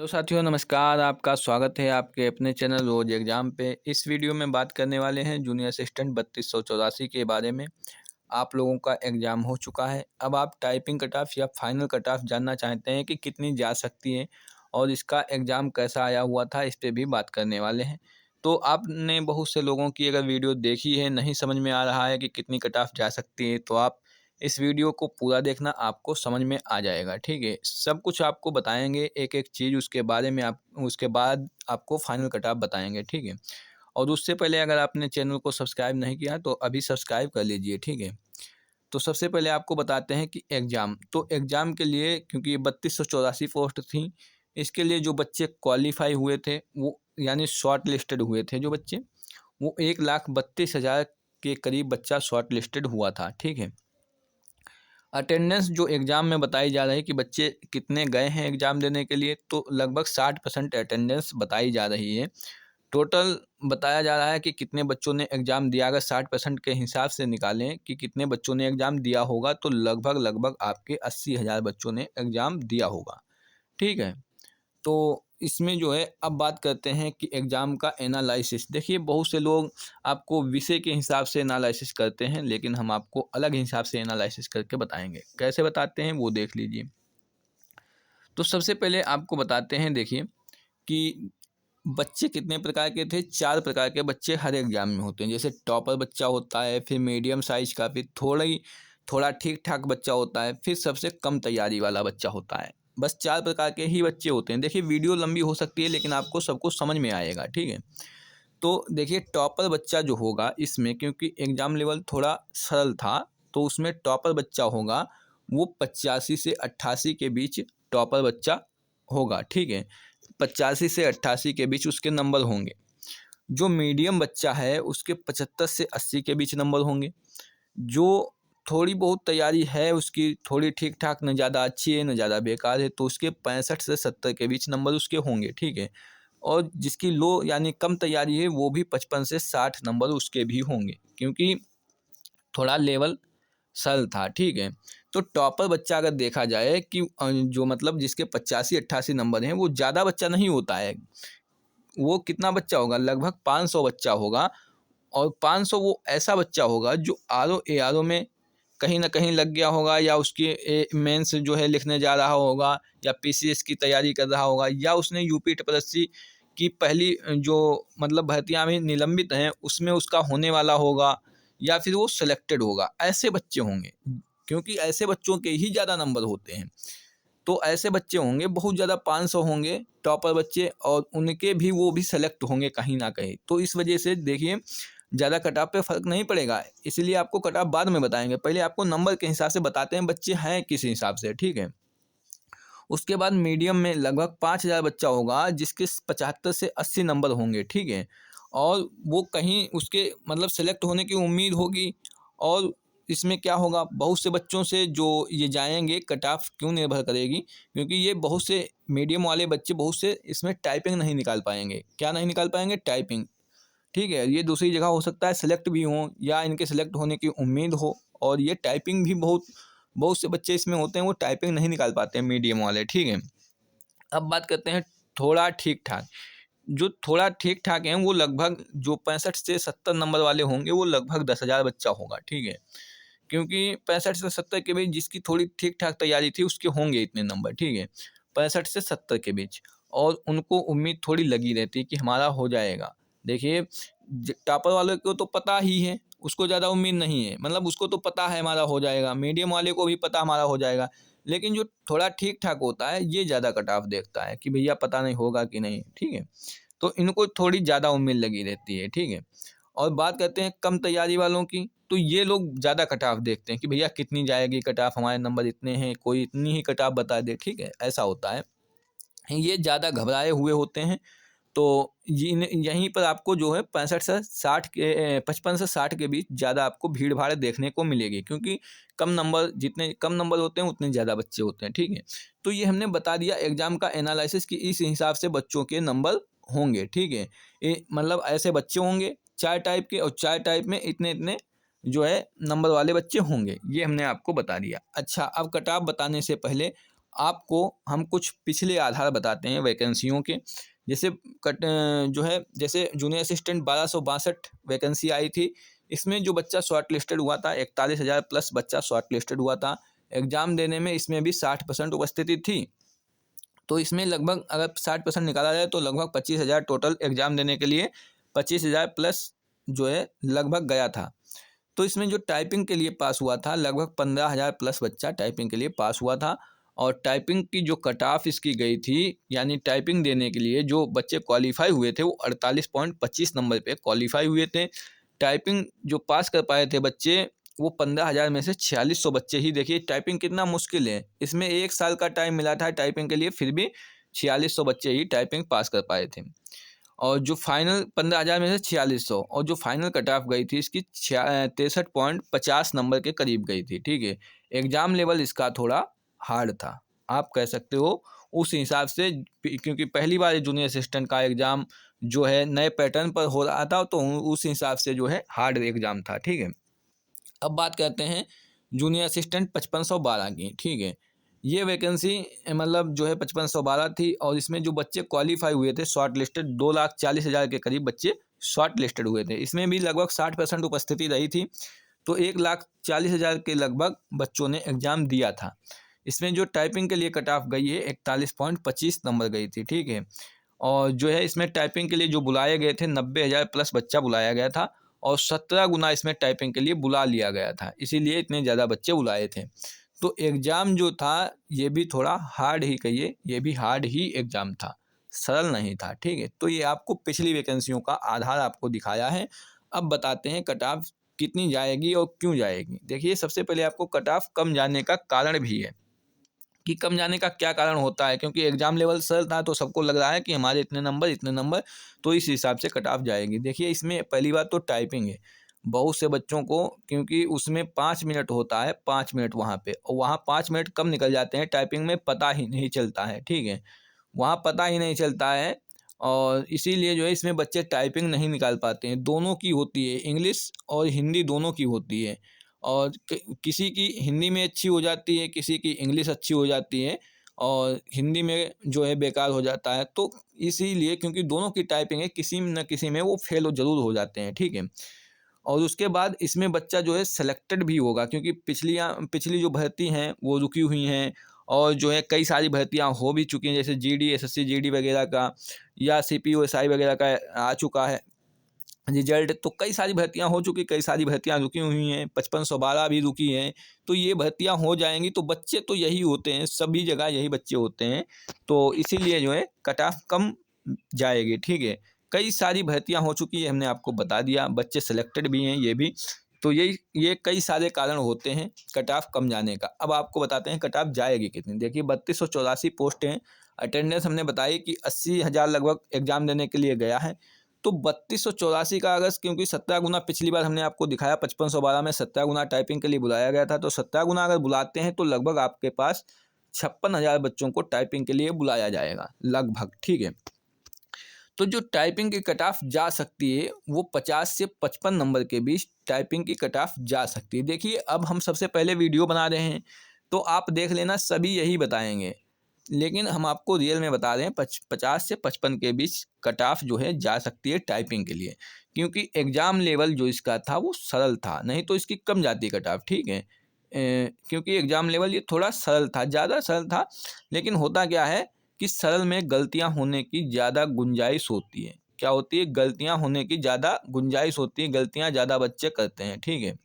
Hello साथियों, नमस्कार। आपका स्वागत है आपके अपने चैनल रोज एग्जाम पे। इस वीडियो में बात करने वाले हैं जूनियर असिस्टेंट 3284 के बारे में। आप लोगों का एग्ज़ाम हो चुका है। अब आप टाइपिंग कट ऑफ या फाइनल कट ऑफ जानना चाहते हैं कि कितनी जा सकती है और इसका एग्ज़ाम कैसा आया हुआ था, इस पे भी बात करने वाले हैं। तो आपने बहुत से लोगों की अगर वीडियो देखी है, नहीं समझ में आ रहा है कि कितनी कट ऑफ जा सकती है, तो आप इस वीडियो को पूरा देखना, आपको समझ में आ जाएगा। ठीक है, सब कुछ आपको बताएंगे, एक एक चीज़ उसके बारे में। आप उसके बाद आपको फाइनल कट ऑफ बताएंगे। ठीक है, और उससे पहले अगर आपने चैनल को सब्सक्राइब नहीं किया तो अभी सब्सक्राइब कर लीजिए। ठीक है, तो सबसे पहले आपको बताते हैं कि एग्ज़ाम के लिए, क्योंकि ये 3284 पोस्ट थी, इसके लिए जो बच्चे क्वालिफाई हुए थे वो यानी शॉर्ट लिस्टेड हुए थे, जो बच्चे, वो 1,32,000 के करीब बच्चा शॉर्ट लिस्टेड हुआ था। ठीक है, अटेंडेंस जो एग्ज़ाम में बताई जा रही है कि बच्चे कितने गए हैं एग्ज़ाम देने के लिए, तो लगभग 60% अटेंडेंस बताई जा रही है। टोटल बताया जा रहा है कि कितने बच्चों ने एग्ज़ाम दिया। अगर 60% के हिसाब से निकालें कि कितने बच्चों ने एग्ज़ाम दिया होगा, तो लगभग आपके 80,000 बच्चों ने एग्ज़ाम दिया होगा। ठीक है, तो इसमें जो है, अब बात करते हैं कि एग्ज़ाम का एनालिसिस। देखिए, बहुत से लोग आपको विषय के हिसाब से एनालिसिस करते हैं, लेकिन हम आपको अलग हिसाब से एनालिसिस करके बताएंगे। कैसे बताते हैं वो देख लीजिए। तो सबसे पहले आपको बताते हैं, देखिए कि बच्चे कितने प्रकार के थे। 4 प्रकार के बच्चे हर एग्ज़ाम में होते हैं। जैसे टॉपर बच्चा होता है, फिर मीडियम साइज़ का, फिर थोड़ा ठीक ठाक बच्चा होता है, फिर सबसे कम तैयारी वाला बच्चा होता है। बस 4 प्रकार के ही बच्चे होते हैं। देखिए, वीडियो लंबी हो सकती है, लेकिन आपको सब कुछ समझ में आएगा। ठीक है, तो देखिए, टॉपर बच्चा जो होगा इसमें, क्योंकि एग्ज़ाम लेवल थोड़ा सरल था, तो उसमें टॉपर बच्चा होगा वो 85 से 88 के बीच टॉपर बच्चा होगा। ठीक है, 85 से 88 के बीच उसके नंबर होंगे। जो मीडियम बच्चा है उसके 75 से 80 के बीच नंबर होंगे। जो थोड़ी बहुत तैयारी है उसकी, थोड़ी ठीक ठाक, न ज़्यादा अच्छी है न ज़्यादा बेकार है, तो उसके 65 से 70 के बीच नंबर उसके होंगे। ठीक है, और जिसकी लो यानी कम तैयारी है, वो भी 55 से 60 नंबर उसके भी होंगे, क्योंकि थोड़ा लेवल सरल था। ठीक है, तो टॉपर बच्चा अगर देखा जाए कि जो मतलब जिसके 85-88 नंबर हैं, वो ज़्यादा बच्चा नहीं होता है। वो कितना बच्चा होगा, लगभग 500 बच्चा होगा। और 500 वो ऐसा बच्चा होगा जो आरओ एआरओ में कहीं न कहीं लग गया होगा, या उसके मेंस जो है लिखने जा रहा होगा, या पीसीएस की तैयारी कर रहा होगा, या उसने यूपी ट्रिपलएससी की पहली जो मतलब भर्तियां भी निलंबित हैं उसमें उसका होने वाला होगा, या फिर वो सिलेक्टेड होगा। ऐसे बच्चे होंगे, क्योंकि ऐसे बच्चों के ही ज़्यादा नंबर होते हैं। तो ऐसे बच्चे होंगे बहुत ज़्यादा, 500 होंगे टॉपर बच्चे, और उनके भी वो भी सेलेक्ट होंगे कहीं ना कहीं। तो इस वजह से देखिए, ज़्यादा कटऑफ पे फ़र्क नहीं पड़ेगा, इसलिए आपको कटऑफ बाद में बताएंगे। पहले आपको नंबर के हिसाब से बताते हैं बच्चे हैं किस हिसाब से। ठीक है, उसके बाद मीडियम में लगभग 5,000 बच्चा होगा जिसके 75 से 80 नंबर होंगे। ठीक है, और वो कहीं उसके मतलब सेलेक्ट होने की उम्मीद होगी। और इसमें क्या होगा, बहुत से बच्चों से जो ये जाएंगे, कट ऑफ क्यों निर्भर करेगी, क्योंकि ये बहुत से मीडियम वाले बच्चे, बहुत से इसमें टाइपिंग नहीं निकाल पाएंगे। क्या नहीं निकाल पाएंगे? टाइपिंग। ठीक है, ये दूसरी जगह हो सकता है सेलेक्ट भी हों, या इनके सेलेक्ट होने की उम्मीद हो। और ये टाइपिंग भी बहुत बहुत से बच्चे इसमें होते हैं, वो टाइपिंग नहीं निकाल पाते हैं, मीडियम वाले। ठीक है, अब बात करते हैं थोड़ा ठीक ठाक। जो थोड़ा ठीक ठाक हैं, वो लगभग जो 65 से 70 नंबर वाले होंगे, वो लगभग 10,000 बच्चा होगा। ठीक है, क्योंकि 65 से 70 के बीच जिसकी थोड़ी ठीक ठाक तैयारी थी उसके होंगे इतने नंबर। ठीक है, 65 से 70 के बीच, और उनको उम्मीद थोड़ी लगी रहती है कि हमारा हो जाएगा। देखिए, टॉपर वाले को तो पता ही है, उसको ज़्यादा उम्मीद नहीं है, मतलब उसको तो पता है हमारा हो जाएगा। मीडियम वाले को भी पता हमारा हो जाएगा, लेकिन जो थोड़ा ठीक ठाक होता है ये ज़्यादा कट ऑफ देखता है कि भैया पता नहीं होगा कि नहीं। ठीक है, तो इनको थोड़ी ज़्यादा उम्मीद लगी रहती है। ठीक है, और बात करते हैं कम तैयारी वालों की, तो ये लोग ज़्यादा कट ऑफ देखते हैं कि भैया कितनी जाएगी कट ऑफ, हमारे नंबर इतने हैं, कोई इतनी ही कट ऑफ बता दे। ठीक है, ऐसा होता है, ये ज़्यादा घबराए हुए होते हैं। तो यहीं पर आपको जो है 65 से 60 के 55 से 60 के बीच ज़्यादा आपको भीड़ भाड़ देखने को मिलेगी, क्योंकि कम नंबर, जितने कम नंबर होते हैं उतने ज़्यादा बच्चे होते हैं। ठीक है, तो ये हमने बता दिया एग्ज़ाम का एनालिसिस कि इस हिसाब से बच्चों के नंबर होंगे। ठीक है, मतलब ऐसे बच्चे होंगे 4 टाइप के, और 4 टाइप में इतने इतने जो है नंबर वाले बच्चे होंगे, ये हमने आपको बता दिया। अच्छा, अब कट ऑफ बताने से पहले आपको हम कुछ पिछले आधार बताते हैं वैकेंसियों के। जैसे जो है, जैसे जूनियर असिस्टेंट 1262 वैकेंसी आई थी। इसमें जो बच्चा शॉर्ट लिस्टेड हुआ था 41,000 प्लस बच्चा शॉर्ट लिस्टेड हुआ था। एग्ज़ाम देने में इसमें भी 60% उपस्थिति थी। तो इसमें लगभग अगर 60% निकाला जाए तो लगभग 25,000 टोटल एग्ज़ाम देने के लिए 25,000 प्लस जो है लगभग गया था। तो इसमें जो टाइपिंग के लिए पास हुआ था लगभग 15,000 प्लस बच्चा टाइपिंग के लिए पास हुआ था। और टाइपिंग की जो कट ऑफ इसकी गई थी, यानी टाइपिंग देने के लिए जो बच्चे क्वालिफाई हुए थे वो 48.25 नंबर पे क्वालिफाई हुए थे। टाइपिंग जो पास कर पाए थे बच्चे वो 15,000 में से 4600 बच्चे ही। देखिए टाइपिंग कितना मुश्किल है, इसमें 1 साल का टाइम मिला था टाइपिंग के लिए, फिर भी 4600 बच्चे ही टाइपिंग पास कर पाए थे। और जो फाइनल 15,000 में से 4600, और जो फाइनल कट ऑफ गई थी इसकी 63.50 नंबर के करीब गई थी। ठीक है, एग्ज़ाम लेवल इसका थोड़ा हार्ड था, आप कह सकते हो उस हिसाब से, क्योंकि पहली बार जूनियर असिस्टेंट का एग्ज़ाम जो है नए पैटर्न पर हो रहा था, तो उस हिसाब से जो है हार्ड एग्ज़ाम था। ठीक है, अब बात करते हैं जूनियर असिस्टेंट 5512 की। ठीक है, ये वैकेंसी मतलब जो है 5512 थी। और इसमें जो बच्चे क्वालिफाई हुए थे शॉर्ट लिस्टेड 2,40,000 के करीब बच्चे शॉर्ट लिस्टेड हुए थे। इसमें भी लगभग 60% उपस्थिति रही थी। तो 1,40,000 के लगभग बच्चों ने एग्ज़ाम दिया था। इसमें जो टाइपिंग के लिए कट ऑफ गई है 41.25 नंबर गई थी। ठीक है, और जो है इसमें टाइपिंग के लिए जो बुलाए गए थे 90,000 प्लस बच्चा बुलाया गया था। और 17 गुना इसमें टाइपिंग के लिए बुला लिया गया था, इसीलिए इतने ज़्यादा बच्चे बुलाए थे। तो एग्ज़ाम जो था ये भी थोड़ा हार्ड ही कहिए, ये भी हार्ड ही एग्ज़ाम था, सरल नहीं था। ठीक है, तो ये आपको पिछली वैकेंसियों का आधार आपको दिखाया है। अब बताते हैं कट ऑफ कितनी जाएगी और क्यों जाएगी। देखिए सबसे पहले आपको कट ऑफ कम जाने का कारण भी है कि कम जाने का क्या कारण होता है, क्योंकि एग्ज़ाम लेवल सरल था तो सबको लग रहा है कि हमारे इतने नंबर, तो इस हिसाब से कट ऑफ जाएगी। देखिए इसमें पहली बात तो टाइपिंग है, बहुत से बच्चों को, क्योंकि उसमें 5 मिनट होता है, 5 मिनट वहाँ पे, और वहाँ 5 मिनट कब निकल जाते हैं टाइपिंग में पता ही नहीं चलता है। ठीक है, वहाँ पता ही नहीं चलता है, और इसीलिए जो है इसमें बच्चे टाइपिंग नहीं निकाल पाते हैं। दोनों की होती है, इंग्लिश और हिंदी दोनों की होती है। और किसी की हिंदी में अच्छी हो जाती है, किसी की इंग्लिश अच्छी हो जाती है, और हिंदी में जो है बेकार हो जाता है। तो इसीलिए क्योंकि दोनों की टाइपिंग है, किसी न किसी में वो फेल ज़रूर हो जाते हैं। ठीक है, और उसके बाद इसमें बच्चा जो है सेलेक्टेड भी होगा, क्योंकि पिछली जो भर्ती हैं वो रुकी हुई हैं, और जो है कई सारी भर्तियां हो भी चुकी हैं, जैसे जीडी, एसएससी जीडी वगैरह का, या सीपीओ एसआई वगैरह का आ चुका है रिजल्ट। तो कई सारी भर्तियां हो चुकी, कई सारी भर्तियां रुकी हुई हैं, 5512 भी रुकी हैं। तो ये भर्तियां हो जाएंगी, तो बच्चे तो यही होते हैं, सभी जगह यही बच्चे होते हैं, तो इसीलिए जो है कट ऑफ कम जाएगी। ठीक है, कई सारी भर्तियां हो चुकी है, हमने आपको बता दिया, बच्चे सेलेक्टेड भी हैं ये भी। तो ये कई सारे कारण होते हैं कट ऑफ कम जाने का। अब आपको बताते हैं कट ऑफ जाएगी कितनी। देखिए 3284 पोस्ट हैं, अटेंडेंस हमने बताई कि 80,000 लगभग एग्जाम देने के लिए गया है। तो 3284 का अगर, क्योंकि 17 गुना पिछली बार हमने आपको दिखाया 5512 में 17 गुना टाइपिंग के लिए बुलाया गया था, तो 17 गुना अगर बुलाते हैं तो लगभग आपके पास 56,000 बच्चों को टाइपिंग के लिए बुलाया जाएगा लगभग। ठीक है, तो जो टाइपिंग की कट ऑफ जा सकती है वो 50 से 55 नंबर के बीच टाइपिंग की कट ऑफ जा सकती है। देखिए अब हम सबसे पहले वीडियो बना रहे हैं, तो आप देख लेना, सभी यही बताएंगे, लेकिन हम आपको रियल में बता रहे हैं 50 से 55 के बीच कट ऑफ जो है जा सकती है टाइपिंग के लिए, क्योंकि एग्ज़ाम लेवल जो इसका था वो सरल था, नहीं तो इसकी कम जाती कट ऑफ। ठीक है, क्योंकि एग्ज़ाम लेवल ये थोड़ा सरल था, ज़्यादा सरल था, लेकिन होता क्या है कि सरल में गलतियां होने की ज़्यादा गुंजाइश होती है। क्या होती है? गलतियां होने की ज़्यादा गुंजाइश होती है, गलतियां ज़्यादा बच्चे करते हैं। ठीक है,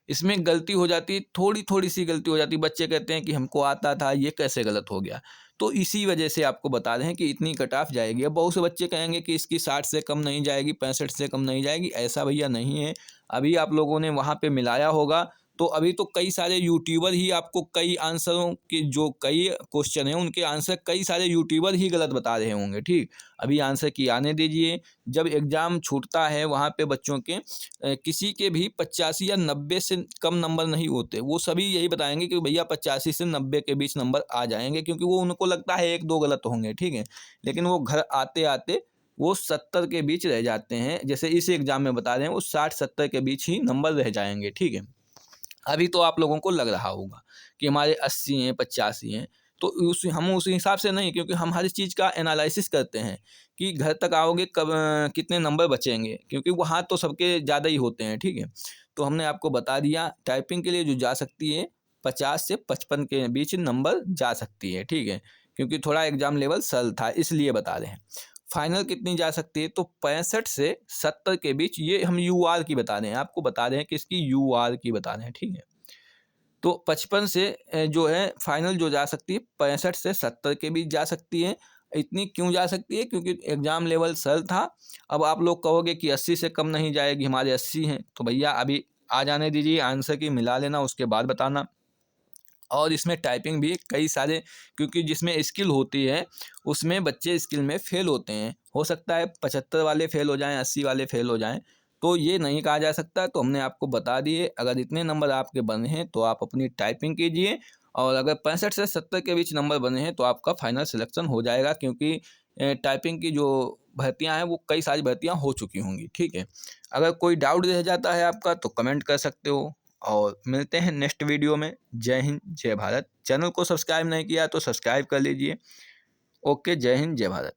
इसमें गलती हो जाती है, थोड़ी थोड़ी सी गलती हो जाती है, बच्चे कहते हैं कि हमको आता था, ये कैसे गलत हो गया। तो इसी वजह से आपको बता रहे हैं कि इतनी कट ऑफ जाएगी। अब बहुत से बच्चे कहेंगे कि इसकी 60 से कम नहीं जाएगी, 65 से कम नहीं जाएगी। ऐसा भैया नहीं है। अभी आप लोगों ने वहाँ पे मिलाया होगा, तो अभी तो कई सारे यूट्यूबर ही आपको कई आंसरों के, जो कई क्वेश्चन हैं उनके आंसर कई सारे यूट्यूबर ही गलत बता रहे होंगे। ठीक, अभी आंसर की आने दीजिए। जब एग्ज़ाम छूटता है वहाँ पे बच्चों के किसी के भी 85 या 90 से कम नंबर नहीं होते। वो सभी यही बताएंगे कि भैया 85 से 90 के बीच नंबर आ जाएंगे, क्योंकि वो उनको लगता है 1-2 गलत होंगे। ठीक है, लेकिन वो घर आते आते वो 70 के बीच रह जाते हैं। जैसे इस एग्ज़ाम में बता रहे हैं वो 60-70 के बीच ही नंबर रह जाएंगे। ठीक है, अभी तो आप लोगों को लग रहा होगा कि हमारे 80 हैं, 85 हैं, तो हम उस हिसाब से नहीं, क्योंकि हम हर चीज़ का एनालिसिस करते हैं कि घर तक आओगे कब कितने नंबर बचेंगे, क्योंकि वहाँ तो सबके ज़्यादा ही होते हैं, ठीक है। तो हमने आपको बता दिया टाइपिंग के लिए जो जा सकती है 50 से 55 के बीच नंबर जा सकती है, ठीक है, क्योंकि थोड़ा एग्जाम लेवल सरल था इसलिए बता रहे हैं। फाइनल कितनी जा सकती है, तो 65 से 70 के बीच, ये हम यूआर की बता रहे हैं, आपको बता रहे हैं कि इसकी यूआर की बता रहे हैं, ठीक है। तो 55 से जो है फाइनल जो जा सकती है 65 से 70 के बीच जा सकती है। इतनी क्यों जा सकती है, क्योंकि एग्ज़ाम लेवल सरल था। अब आप लोग कहोगे कि 80 से कम नहीं जाएगी, हमारे 80 हैं, तो भैया अभी आ जाने दीजिए, आंसर की मिला लेना, उसके बाद बताना। और इसमें टाइपिंग भी कई सारे, क्योंकि जिसमें स्किल होती है उसमें बच्चे स्किल में फ़ेल होते हैं, हो सकता है 75 वाले फ़ेल हो जाएं, 80 वाले फ़ेल हो जाएं, तो ये नहीं कहा जा सकता। तो हमने आपको बता दिए, अगर इतने नंबर आपके बने हैं तो आप अपनी टाइपिंग कीजिए, और अगर 65 से 70 के बीच नंबर बने हैं तो आपका फाइनल सिलेक्शन हो जाएगा, क्योंकि टाइपिंग की जो भर्तियां हैं वो कई सारी भर्तियां हो चुकी होंगी, ठीक है। अगर कोई डाउट रह जाता है आपका तो कमेंट कर सकते हो, और मिलते हैं नेक्स्ट वीडियो में। जय हिंद, जय भारत। चैनल को सब्सक्राइब नहीं किया तो सब्सक्राइब कर लीजिए। ओके, जय हिंद, जय भारत।